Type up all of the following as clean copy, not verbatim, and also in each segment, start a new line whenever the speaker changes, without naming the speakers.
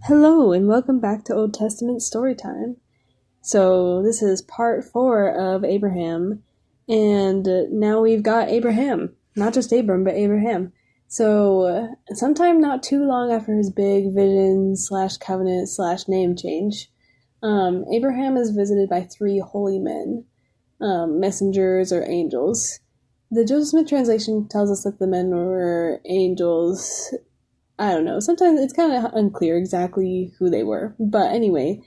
Hello, and welcome back to Old Testament Storytime. So, this is part 4 of Abraham, and now we've got Abraham. Not just Abram, but Abraham. So, sometime not too long after his big vision slash covenant slash name change, Abraham is visited by 3 holy men, messengers or angels. The Joseph Smith translation tells us that the men were angels. I don't know. Sometimes it's kind of unclear exactly who they were. But anyway,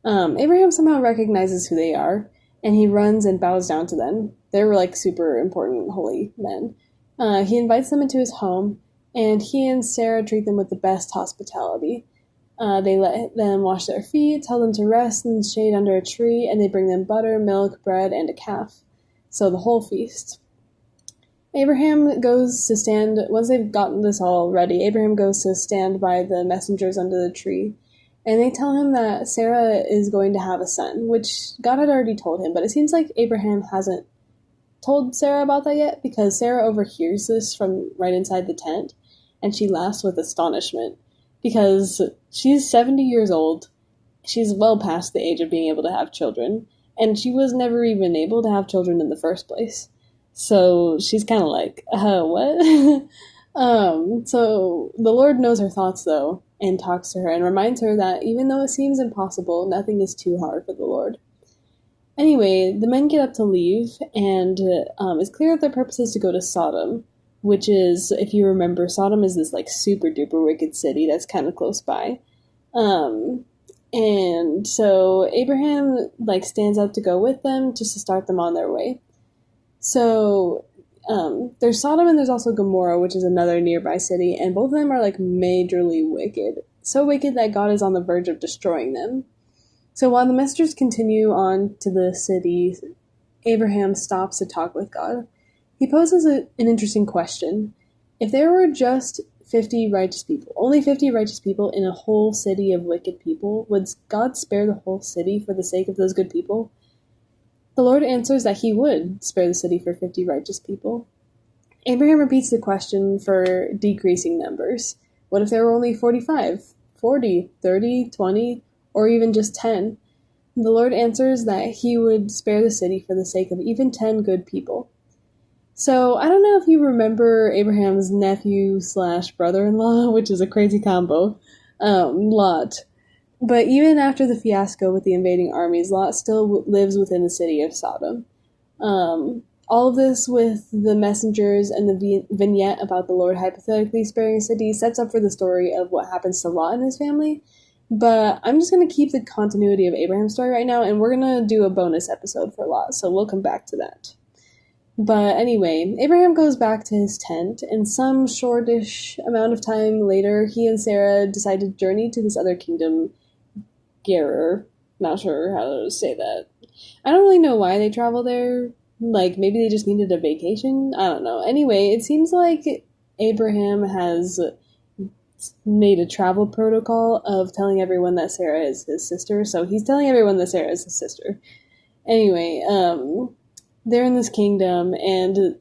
Abraham somehow recognizes who they are, and he runs and bows down to them. They were like super important holy men. He invites them into his home, and he and Sarah treat them with the best hospitality. They let them wash their feet, tell them to rest in the shade under a tree, and they bring them butter, milk, bread, and a calf. So the whole feast. Abraham goes to stand, once they've gotten this all ready, Abraham goes to stand by the messengers under the tree. And they tell him that Sarah is going to have a son, which God had already told him. But it seems like Abraham hasn't told Sarah about that yet, because Sarah overhears this from right inside the tent. And she laughs with astonishment, because she's 70 years old. She's well past the age of being able to have children. And she was never even able to have children in the first place. So she's kind of like, what? So the Lord knows her thoughts, though, and talks to her and reminds her that even though it seems impossible, nothing is too hard for the Lord. Anyway, the men get up to leave, and it's clear that their purpose is to go to Sodom, which is, if you remember, Sodom is this like super duper wicked city that's kind of close by. And so Abraham like stands up to go with them just to start them on their way. So, there's Sodom and there's also Gomorrah, which is another nearby city, and both of them are like majorly wicked. So wicked that God is on the verge of destroying them. So while the messengers continue on to the city, Abraham stops to talk with God. He poses an interesting question. If there were just 50 righteous people, only 50 righteous people in a whole city of wicked people, would God spare the whole city for the sake of those good people? The Lord answers that he would spare the city for 50 righteous people. Abraham repeats the question for decreasing numbers. What if there were only 45, 40, 30, 20, or even just 10? The Lord answers that he would spare the city for the sake of even 10 good people. So, I don't know if you remember Abraham's nephew slash brother-in-law, which is a crazy combo, Lot. But even after the fiasco with the invading armies, Lot still lives within the city of Sodom. All of this with the messengers and the vignette about the Lord hypothetically sparing a city sets up for the story of what happens to Lot and his family. But I'm just going to keep the continuity of Abraham's story right now, and we're going to do a bonus episode for Lot, so we'll come back to that. But anyway, Abraham goes back to his tent, and some shortish amount of time later, he and Sarah decide to journey to this other kingdom, Gerar. Not sure how to say that. I don't really know why they travel there. Like, maybe they just needed a vacation? I don't know. Anyway, it seems like Abraham has made a travel protocol of telling everyone that Sarah is his sister. So he's telling everyone that Sarah is his sister. Anyway, they're in this kingdom, and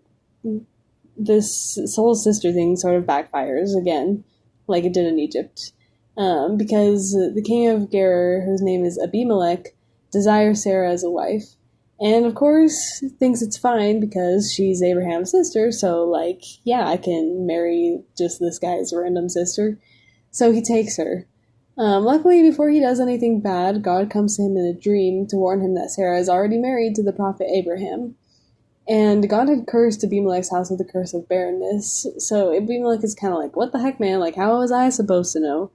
this whole sister thing sort of backfires again, like it did in Egypt. Because the king of Gerar, whose name is Abimelech, desires Sarah as a wife. And of course, thinks it's fine because she's Abraham's sister, so like, yeah, I can marry just this guy's random sister. So he takes her. Luckily, before he does anything bad, God comes to him in a dream to warn him that Sarah is already married to the prophet Abraham. And God had cursed Abimelech's house with the curse of barrenness, so Abimelech is kind of like, what the heck, man? Like, how was I supposed to know?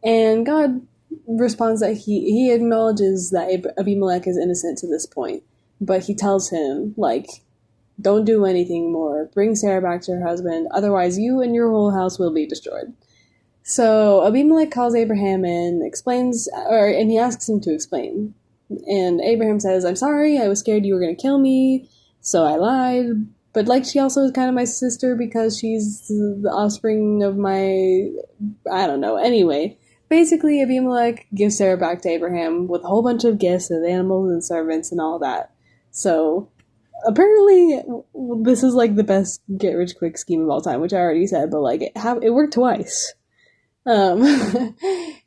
And God responds that he acknowledges that Abimelech is innocent to this point, but he tells him, like, don't do anything more. Bring Sarah back to her husband, otherwise you and your whole house will be destroyed. So Abimelech calls Abraham in, and he asks him to explain. And Abraham says, I'm sorry, I was scared you were going to kill me, so I lied. But, like, she also is kind of my sister because she's the offspring of I don't know. Anyway, basically, Abimelech gives Sarah back to Abraham with a whole bunch of gifts of animals and servants and all that. So, apparently, this is, like, the best get-rich-quick scheme of all time, which I already said, but, like, it worked twice.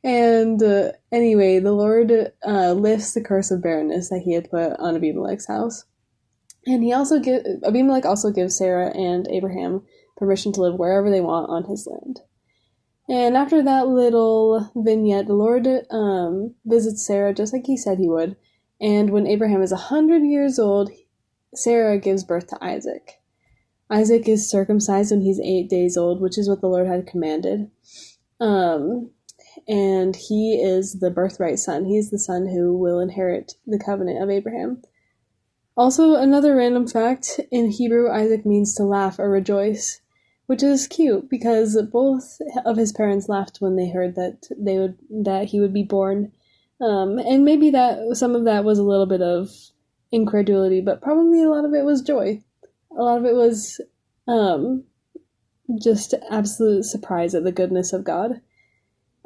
And anyway, the Lord lifts the curse of barrenness that he had put on Abimelech's house. And Abimelech also gives Sarah and Abraham permission to live wherever they want on his land. And after that little vignette, the Lord visits Sarah just like he said he would. And when Abraham is 100 years old, Sarah gives birth to Isaac. Isaac is circumcised when he's 8 days old, which is what the Lord had commanded. And he is the birthright son. He is the son who will inherit the covenant of Abraham. Also, another random fact, in Hebrew, Isaac means to laugh or rejoice, which is cute because both of his parents laughed when they heard that he would be born. And maybe that some of that was a little bit of incredulity, but probably a lot of it was joy. A lot of it was just absolute surprise at the goodness of God.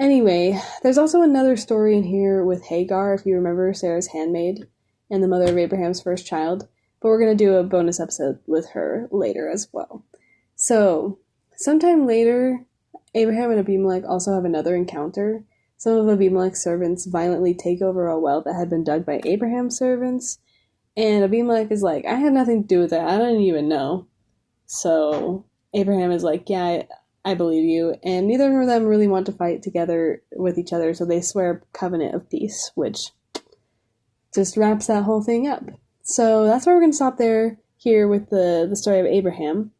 Anyway, there's also another story in here with Hagar, if you remember, Sarah's handmaid and the mother of Abraham's first child, but we're going to do a bonus episode with her later as well. So, sometime later, Abraham and Abimelech also have another encounter. Some of Abimelech's servants violently take over a well that had been dug by Abraham's servants, and Abimelech is like, I had nothing to do with that, I didn't even know. So, Abraham is like, yeah, I believe you, and neither of them really want to fight together with each other, so they swear a covenant of peace, which just wraps that whole thing up. So that's where we're going to stop here with the story of Abraham.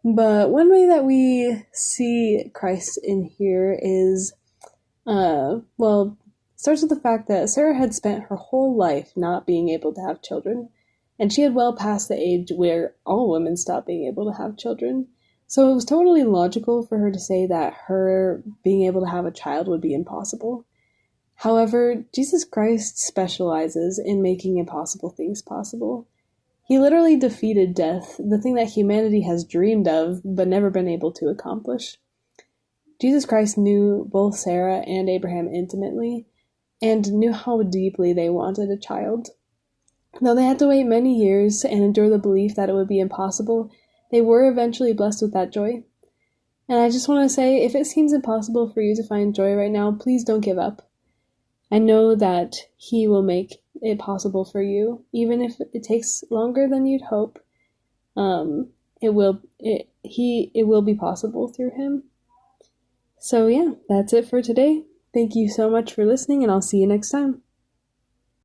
But one way that we see Christ in here is, starts with the fact that Sarah had spent her whole life not being able to have children, and she had well passed the age where all women stop being able to have children. So it was totally logical for her to say that her being able to have a child would be impossible. However, Jesus Christ specializes in making impossible things possible. He literally defeated death, the thing that humanity has dreamed of but never been able to accomplish. Jesus Christ knew both Sarah and Abraham intimately, and knew how deeply they wanted a child. Though they had to wait many years and endure the belief that it would be impossible, they were eventually blessed with that joy. And I just want to say, if it seems impossible for you to find joy right now, please don't give up. I know that He will make it possible for you, even if it takes longer than you'd hope. It will be possible through Him. So yeah, that's it for today. Thank you so much for listening, and I'll see you next time.